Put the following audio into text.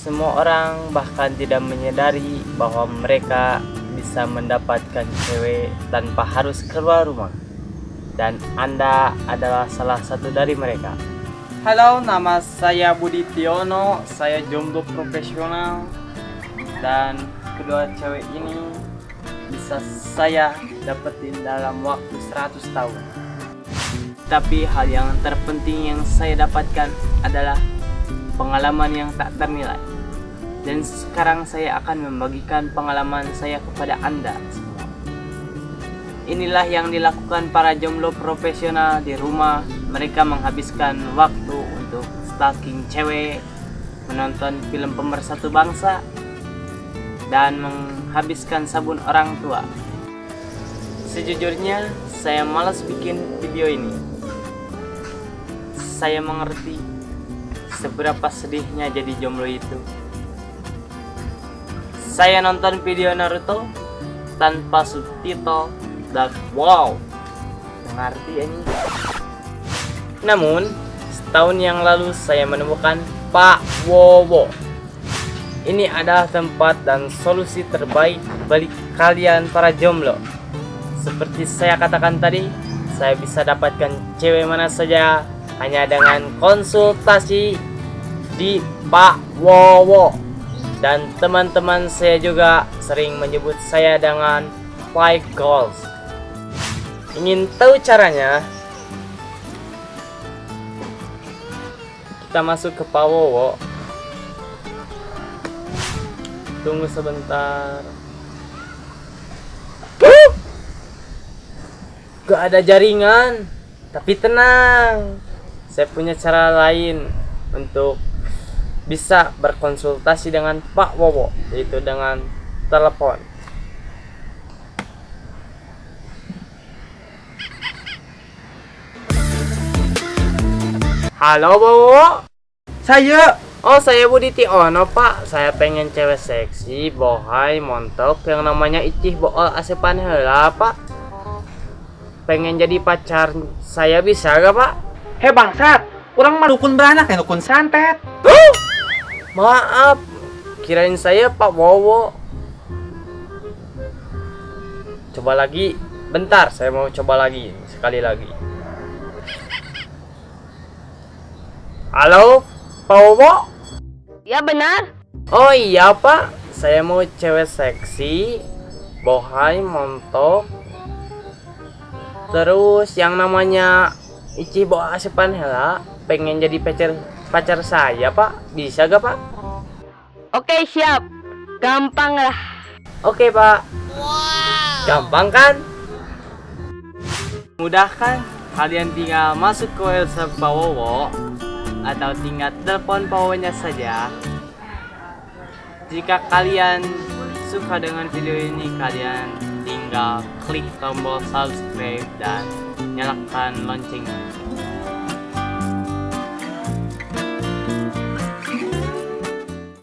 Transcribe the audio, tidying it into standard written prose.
semua orang bahkan tidak menyadari bahwa mereka bisa mendapatkan cewek tanpa harus keluar rumah. Dan Anda adalah salah satu dari mereka. Halo, nama saya Budi Tiono, saya jomblo profesional. Dan kedua cewek ini bisa saya dapetin dalam waktu 100 tahun. Tapi hal yang terpenting yang saya dapatkan adalah pengalaman yang tak ternilai. Dan sekarang saya akan membagikan pengalaman saya kepada Anda semua. Inilah yang dilakukan para jomblo profesional di rumah. Mereka menghabiskan waktu untuk stalking cewek, menonton film pemersatu bangsa, dan menghabiskan sabun orang tua. Sejujurnya, saya malas bikin video ini. Saya mengerti seberapa sedihnya jadi jomblo itu. Saya nonton video Naruto tanpa subtitle dan wow, mengerti ini. Namun, setahun yang lalu saya menemukan Pak Wowo. Ini adalah tempat dan solusi terbaik bagi kalian para jomblo. Seperti saya katakan tadi, saya bisa dapatkan cewek mana saja hanya dengan konsultasi di Pak Wowo. Dan teman-teman saya juga sering menyebut saya dengan Five Goals. Ingin tahu caranya? Kita masuk ke Pak Wowo. Tunggu sebentar. Gak ada jaringan. Tapi tenang, saya punya cara lain untuk bisa berkonsultasi dengan Pak Wowo, yaitu dengan telepon. Halo Wowo. Saya Budi Tiono Pak. Saya pengen cewek seksi, bohai, montok yang namanya Icih Bool Asepan heula Pak. Pengen jadi pacar saya, bisa gak Pak? Hei bangsat, orang mah dukun beranak ya dukun santet. Maaf, kirain saya Pak Wowo. Coba lagi, bentar, saya mau coba lagi, sekali lagi. Halo, Pak Wowo? Ya benar. Oh iya Pak, saya mau cewek seksi, bohai, montok, terus yang namanya Icih Boa Asepan heula, pengen jadi pacar saya Pak, bisa gak Pak? Oke siap. Gampang lah. Oke Pak. Gampang kan? Mudah kan? Kalian tinggal masuk ke website Pak Wowo atau tinggal telepon Pak Wowo-nya saja. Jika kalian suka dengan video ini, kalian tinggal klik tombol subscribe dan nyalakan loncengnya.